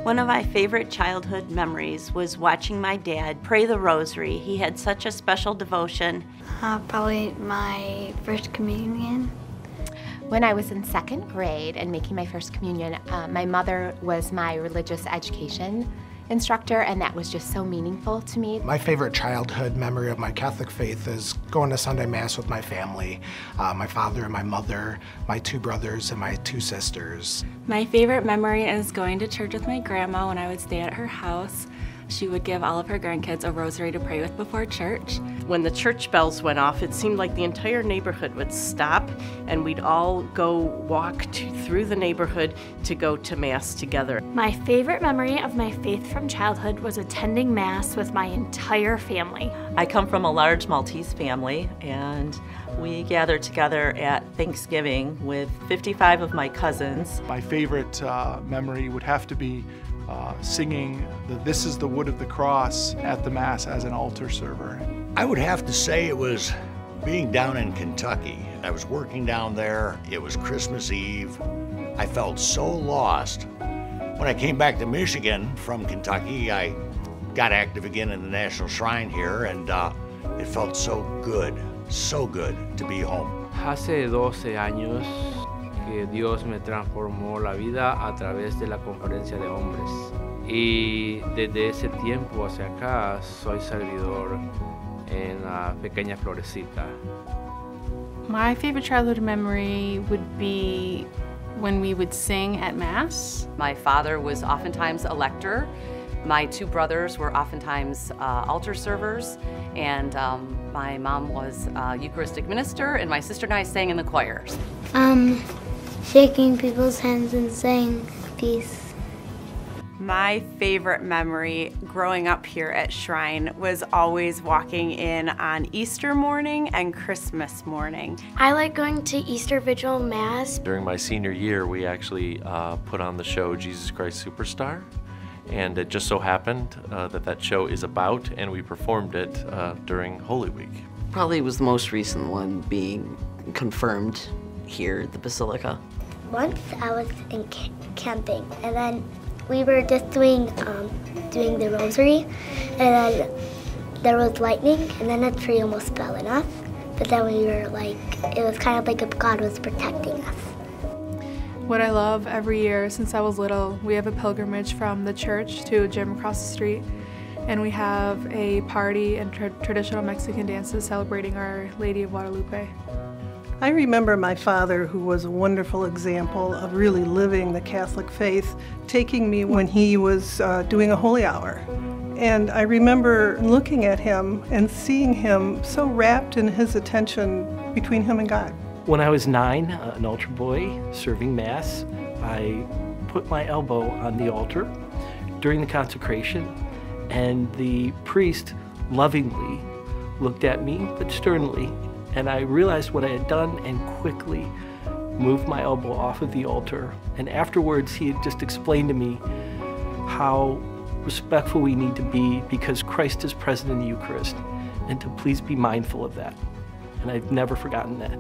One of my favorite childhood memories was watching my dad pray the rosary. He had such a special devotion. Probably my first communion. When I was in second grade and making my first communion, my mother was my religious education instructor, and that was just so meaningful to me. My favorite childhood memory of my Catholic faith is going to Sunday Mass with my family, my father and my mother, my 2 brothers and my 2 sisters. My favorite memory is going to church with my grandma when I would stay at her house. She would give all of her grandkids a rosary to pray with before church. When the church bells went off, it seemed like the entire neighborhood would stop and we'd all go walk through the neighborhood to go to Mass together. My favorite memory of my faith from childhood was attending Mass with my entire family. I come from a large Maltese family, and we gather together at Thanksgiving with 55 of my cousins. My favorite memory would have to be singing the "This is the Wood of the Cross" at the Mass as an altar server. I would have to say it was being down in Kentucky. I was working down there. It was Christmas Eve. I felt so lost. When I came back to Michigan from Kentucky, I got active again in the National Shrine here, and it felt so good to be home. Hace 12 años que Dios me transformó la vida a través de la conferencia de hombres. Y desde ese tiempo hacia acá soy servidor en la pequeña florecita. My favorite childhood memory would be when we would sing at Mass. My father was oftentimes a lector. My 2 brothers were oftentimes altar servers, and my mom was a Eucharistic minister, and my sister and I sang in the choirs. Shaking people's hands and saying peace. My favorite memory growing up here at Shrine was always walking in on Easter morning and Christmas morning. I like going to Easter Vigil Mass. During my senior year, we actually put on the show Jesus Christ Superstar, and it just so happened that show is about, and we performed it during Holy Week. Probably was the most recent one being confirmed here at the Basilica. Once I was in camping, and then we were just doing the rosary, and then there was lightning, and then the tree almost fell on us. But then we were like, it was kind of like if God was protecting us. What I love every year since I was little, we have a pilgrimage from the church to a gym across the street, and we have a party and traditional Mexican dances celebrating Our Lady of Guadalupe. I remember my father, who was a wonderful example of really living the Catholic faith, taking me when he was doing a holy hour. And I remember looking at him and seeing him so wrapped in his attention between him and God. When I was 9, an altar boy serving Mass, I put my elbow on the altar during the consecration, and the priest lovingly looked at me, but sternly, and I realized what I had done and quickly moved my elbow off of the altar. And afterwards, he had just explained to me how respectful we need to be because Christ is present in the Eucharist, and to please be mindful of that. And I've never forgotten that.